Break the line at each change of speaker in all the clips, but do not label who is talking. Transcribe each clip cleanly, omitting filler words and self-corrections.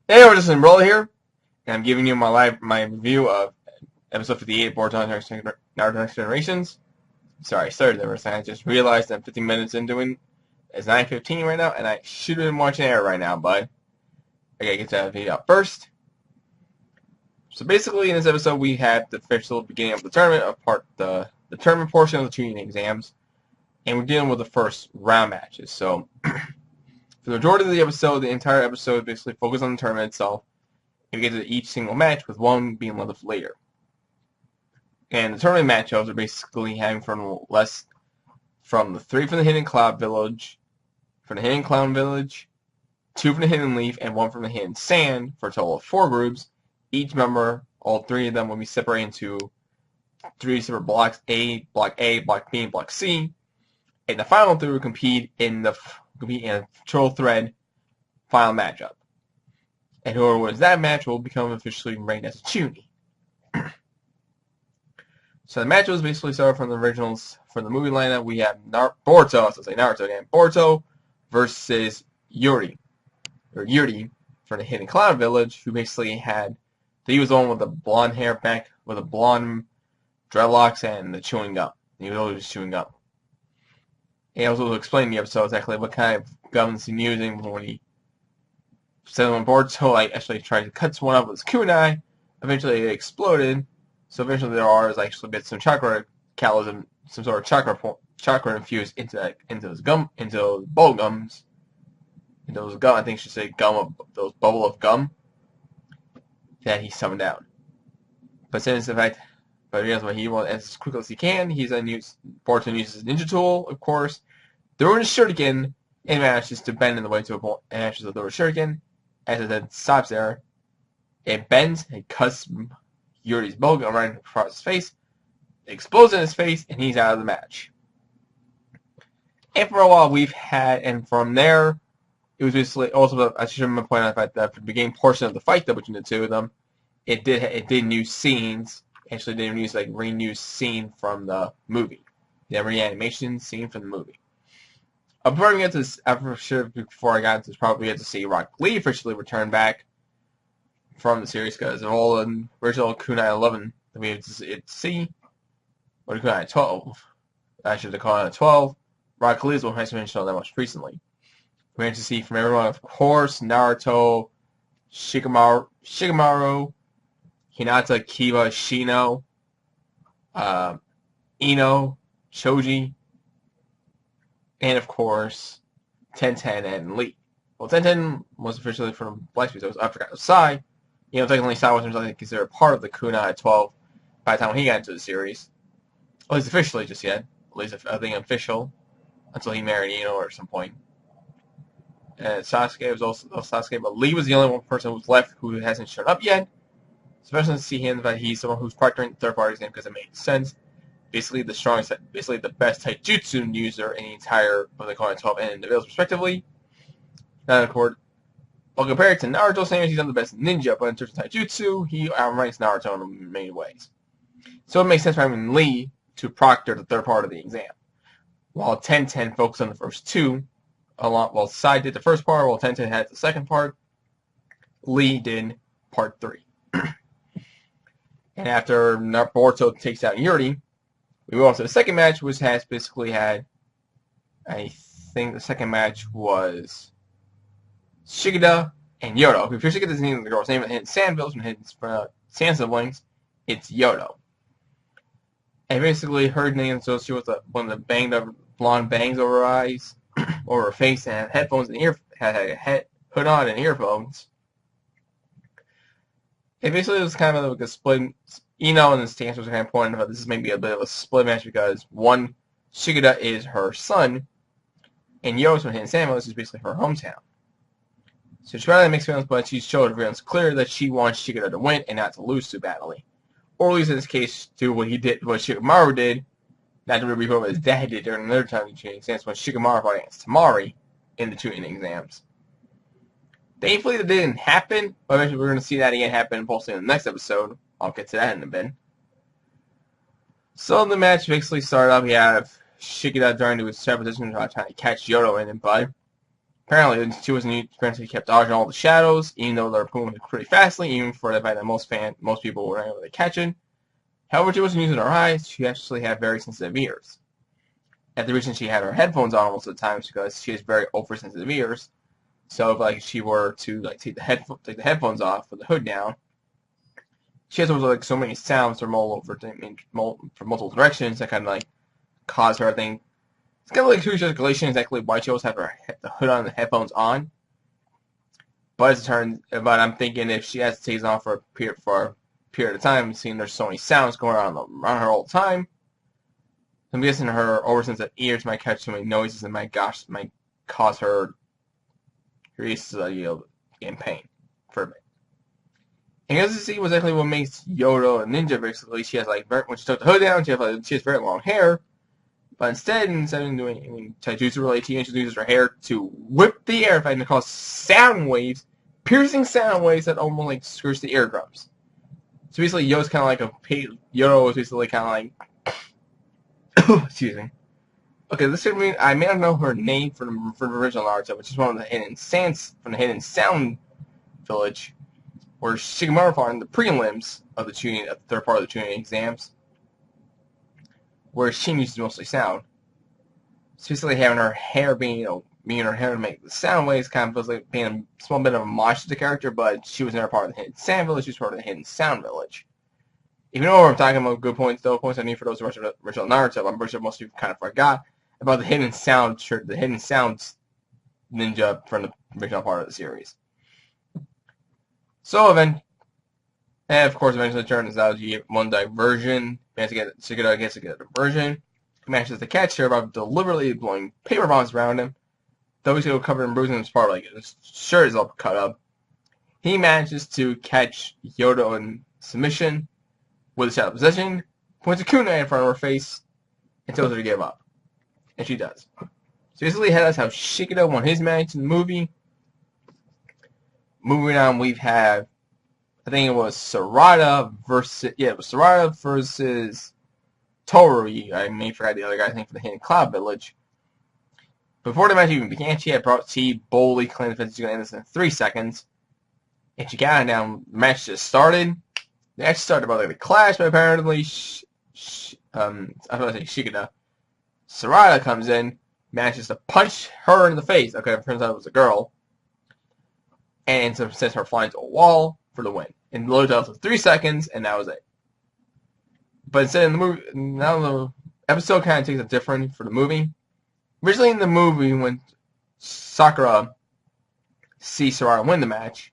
Hey, we're just Broly here, and I'm giving you my review of episode 58, Boruto Naruto Next Generations. Sorry, I started there, I just realized I'm 15 minutes into it. It's 9:15 right now, and I should have been watching air right now, but I gotta get that video out first. So basically, in this episode, we have the official beginning of the tournament, the tournament portion of the training exams, and we're dealing with the first round matches. So, for the majority of the episode, the entire episode basically focuses on the tournament itself. You get to each single match, with one being left later. And the tournament matchups are basically having from the three from the Hidden Cloud Village, from the Hidden Clown Village, two from the Hidden Leaf, and one from the Hidden Sand, for a total of 4 groups. Each member, all 3 of them, will be separated into 3 separate blocks: Block A, Block B, and Block C. And the final 3 will compete in a triple thread final matchup. And whoever wins that match will become officially ranked as a Chunin. So the match was basically started from the originals. For the movie lineup, we have Boruto versus Yuri from the Hidden Cloud Village, who basically he was the one with the blonde hair back, with the blonde dreadlocks and the chewing gum. He was always chewing gum. He also explained in the episode exactly what kind of gums he's using when he set on Boruto actually tried to cut one up with his kunai. Eventually it exploded. So eventually there are actually bits some chakra calories and some sort of chakra infused into those bubble gums. Into those gum, I think I should say those bubble of gum that he summoned out. But since he knows what he wants as quickly as he can, Boruto uses his ninja tool, of course, throwing his shuriken and manages to bend in the way to a point and manages to throw a shuriken. As it then stops there, it bends and cuts Yuri's bowgun right across his face. It explodes in his face, and he's out of the match. And for a while, and from there, it was basically also, I should point out the fact that for the beginning portion of the fight between the two of them, it did use scenes. Actually, they didn't use reused scene from the movie, the reanimation scene from the movie. Before I got to this, before I got to this, probably get to see Rock Lee officially return back from the series, because of all the original Kunai 11 that we had to see, or Kunai 12, I should have called it 12. Rock Lee is what hasn't been shown that much recently. We had to see from everyone, of course, Naruto, Shikamaru, Hinata, Kiba, Shino, Ino, Choji, and of course, Tenten and Lee. Well, Tenten was officially from Black Speed, so I forgot Sai. Technically Sai wasn't considered part of the Kunai 12 by the time he got into the series. At least officially just yet. At least I think official. Until he married Ino or some point. And Sasuke was also Sasuke, but Lee was the only one person who was left who hasn't shown up yet. Especially to see him that he's someone who's partnering third party's name because it makes sense. Basically the best taijutsu user in the entire of the Kunai 12 and the Village respectively. Now, of course, well, compared to Naruto, saying he's not the best ninja, but in terms of taijutsu, he outranks Naruto in many ways. So it makes sense for having Lee to proctor the third part of the exam. While Tenten focused on the first 2, while Sai did the first part, while Tenten had the second part, Lee did part 3. And after Boruto takes out Yuri, we move on to the second match, which I think the second match was Shigeda and Yodo. If you're Shigeda's name, the girl's name, and Hidden Sand Village and Hidden Sand Siblings, it's Yodo. And basically, her name associated with one of the blonde bangs over her eyes, over her face, and had headphones and had a hood on and earphones. And basically, it was kind of like a split. Ino and the stance was kind of pointing out this is maybe a bit of a split match because one, Shigeda is her son, and Yodo's from Hidden Sand Village is basically her hometown. So she probably makes feelings, but she's showed everyone's clear that she wants Shigeda to win and not to lose too badly. Or at least in this case, do what Shikamaru did, not to repeat what his dad did during another time in the training exams when Shikamaru fought against Tamari in the training exams. Thankfully, that didn't happen, but eventually we're going to see that again happen possibly in the next episode. I'll get to that in a bit. So the match basically started off, we have Shigeda during his separate position trying to catch Yodo in it, but Apparently, she wasn't. Apparently, kept dodging all the shadows, even though they were moving pretty fastly. Even for the fact that most people were able to catch it. However, she wasn't using her eyes. She actually had very sensitive ears. And the reason she had her headphones on most of the time is because she has very oversensitive ears. So, if like she were to like take the headphones off with the hood down, she has like so many sounds from all over from multiple directions that kind of like cause her. I think it's kind of like two circulation exactly why she always have the hood on and the headphones on. But as it turns, but I'm thinking if she has to take it on for a period of time, seeing there's so many sounds going on around her all the time, I'm guessing her oversensitive ears might catch so many noises and might cause her ears to get in pain for a bit. And as you see, was actually what makes Yodo a ninja. Basically, she has like when she took the hood down, she has very long hair. But instead of doing taijutsu related, she introduces her hair to whip the air, and cause sound waves, piercing sound waves that almost like scratch the eardrums. So basically, Yodo was basically kind of like, excuse me. Okay, this should mean I may not know her name for the original Naruto, which is one of the hidden sound village, where Shikamaru fought in the prelims of the third part of the tuning exams, where Shin uses mostly sound. So basically having her hair being, her hair to make the sound waves kind of feels like being a small bit of a homage to the character, but she was never part of the Hidden Sound Village, she was part of the Hidden Sound Village. Even though I'm talking about good points, though, points I need for those who watch the original Naruto, I'm pretty sure most people kind of forgot about the Hidden Sound ninja from the original part of the series. So then, and of course, eventually it turns out you get one diversion. Shikamaru gets to get a diversion. He manages to catch her by deliberately blowing paper bombs around him. Though he's covered in bruises and his part, like his shirt is all cut up. He manages to catch Yodo in submission with a shadow possession, points a kunai in front of her face, and tells her to give up. And she does. So basically, that's how Shikamaru won his match in the movie. Moving on, we have, I think it was Sarada versus Toru. I may forget the other guy, I think, for the Hidden Cloud Village. Before the match even began, she boldly claimed the finish was going to end this in 3 seconds. And she got it down. The match just started. The match started about like a clash, but apparently, I was going to say Shikada. Sarada comes in, manages to punch her in the face. Okay, it turns out it was a girl. And so sends her flying to a wall for the win. And loaded up for 3 seconds, and that was it. But instead in the movie, now the episode kind of takes a different for the movie. Originally in the movie, when Sakura sees Sarada win the match,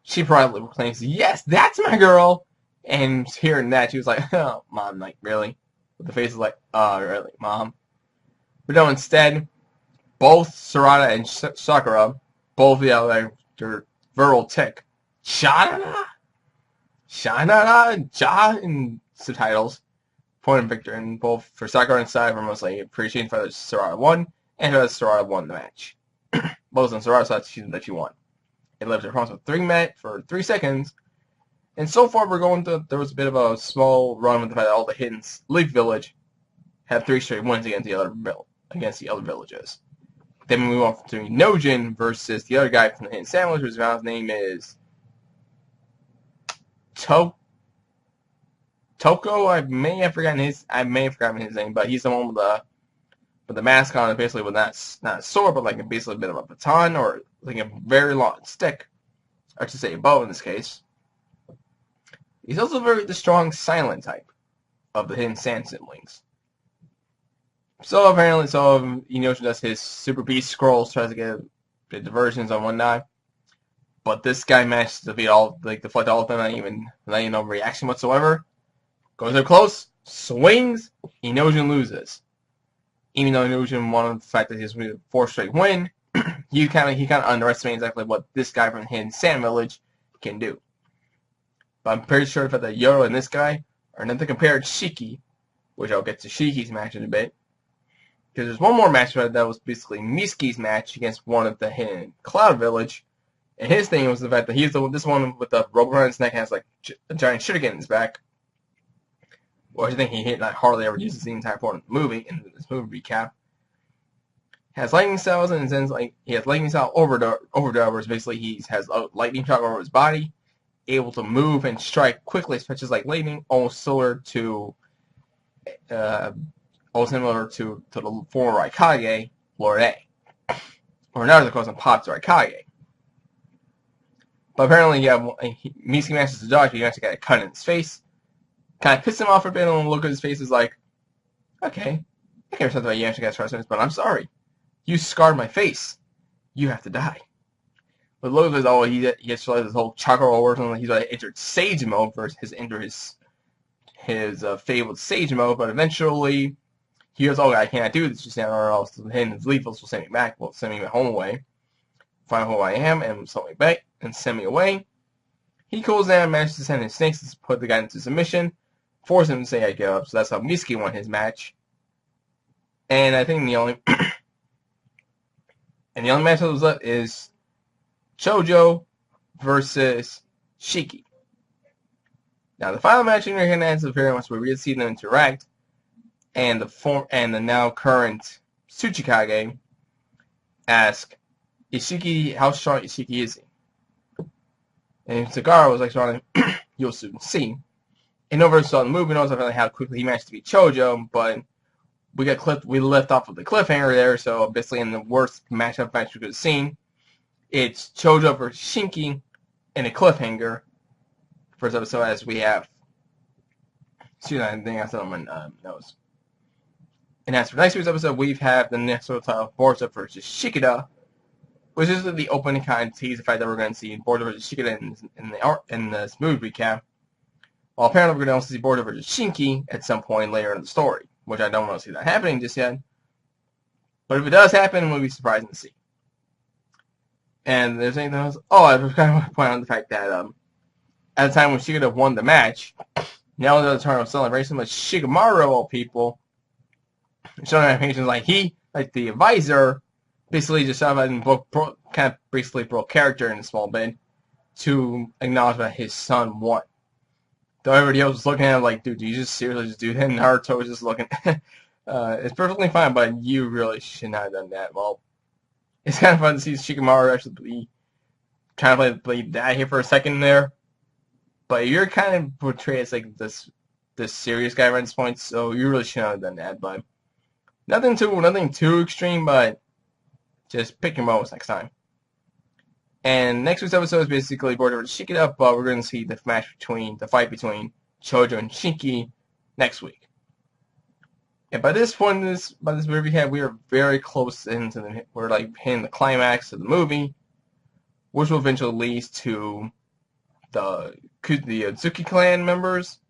she probably proclaims, "Yes, that's my girl!" And hearing that, she was like, "Oh, Mom, like, really?" But the face is like, "Oh, really, Mom?" But no, instead, both Sarada and Sakura both yell like their verbal tick, "Shanana! Shanana! Ja!" in subtitles. Point of victory, and both for Sakura and Sai were mostly appreciating for that Sarada won, and that Sarada won the match. Both on Sarada thought that she won. It left her promise for 3 seconds, and so far there was a bit of a small run with the fact that all the Hidden Leaf Village had 3 straight wins against the other villages. Then we move on to Nojin versus the other guy from the Hidden Sandwich, whose name is Toko. I may have forgotten his name, but he's the one with the mask on, and basically with not a sword, but like basically a bit of a baton or like a very long stick, or to say a bow in this case. He's also the strong silent type of the Hidden Sand siblings. So apparently, Inosha does his Super Beast scrolls, tries to get the diversions on whatnot. But this guy manages to deflect all of them, not no reaction whatsoever. Goes up close, swings, Inosha loses. Even though Inosha won the fact that he's with a 4 straight win, he kind of underestimates exactly what this guy from the Hidden Sand Village can do. But I'm pretty sure that Yodo and this guy are nothing compared to Shiki, which I'll get to Shiki's match in a bit. Because there's one more match that was basically Miski's match against one of the Hidden Cloud Village. And his thing was the fact that he's this one with the rope around his neck and has like a giant shuriken in his back. Which I think he hardly ever uses the entire part of the movie, in this movie recap. has lightning cells, and then like he has lightning cell overdubers. Basically, he has a lightning shock over his body, able to move and strike quickly, such as like lightning, almost similar to uh, the former Raikage, Lord A, or another calls him Pops Raikage. But apparently, Mitsuki manages to dodge, but he actually got a cut in his face. Kind of pissed him off a bit, and look at his face is like, okay, I can't something about you actually got trust, but I'm sorry. You scarred my face. You have to die. But look at this, he gets to this whole chakra over something. He's like entered Sage mode versus his fabled Sage mode, but eventually he goes, I cannot do this just now, or else his lethals will send me back. Will send me home away. Find who I am and send me back and send me away. He cools down and manages to send his snakes to put the guy into submission, force him to say I give up. So that's how Mitsuki won his match. And I think the only match that was left is Chojo versus Shiki. Now the final match in your hands is very much where we get to see them interact, and the now current Tsuchikage ask, how strong Ishiki is he? And Sagara was like, "Strong, you'll soon see." And over saw the movie, knows how quickly he managed to beat Chojo, but we left off with the cliffhanger there. So basically, in the worst match we could have seen, it's Chojo versus Shinki in a cliffhanger. First episode, as we have. See that thing I said on my nose. And as for next week's episode, we have the next title, Boruto versus Shikida, which is the opening kind of tease the fact that we're going to see Boruto versus Shikida in this movie recap. Well, apparently we're going to also see Boruto versus Shinki at some point later in the story, which I don't want to see that happening just yet. But if it does happen, we'll be surprised to see. And there's anything else? I was kind of point out the fact that at the time when Shikida won the match, now the eternal celebration was Shikamaru, all people, showing animations like the advisor, basically just kind of basically broke character in a small bit to acknowledge that his son won. Though everybody else was looking at him like, dude, do you just seriously just do that? And Naruto was just looking, it's perfectly fine, but you really should not have done that. Well, it's kind of fun to see Shikamaru actually trying to play dad here for a second there. But you're kind of portrayed as like this serious guy at this point, so you really shouldn't have done that. But nothing too extreme, but just pick your moments next time. And next week's episode is basically Boruto versus Shikida, but we're going to see the fight between Chojo and Shinki next week. And by this point, by this movie, we are very close into we're like hitting the climax of the movie, which will eventually lead to the Ozuki clan members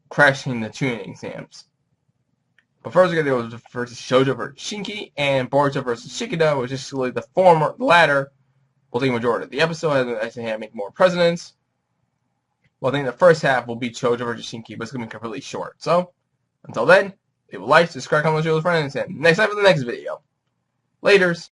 crashing the tuning exams. But first, we're going to do versus Chojo versus Shinki, and Boruto versus Shikida, which is really the latter, will take the majority of the episode, as they make more presidents. Well, I think the first half will be Chojo versus Shinki, but it's going to be completely short. So, until then, leave a like, subscribe, comment, share with friends, and next time for the next video. Laters.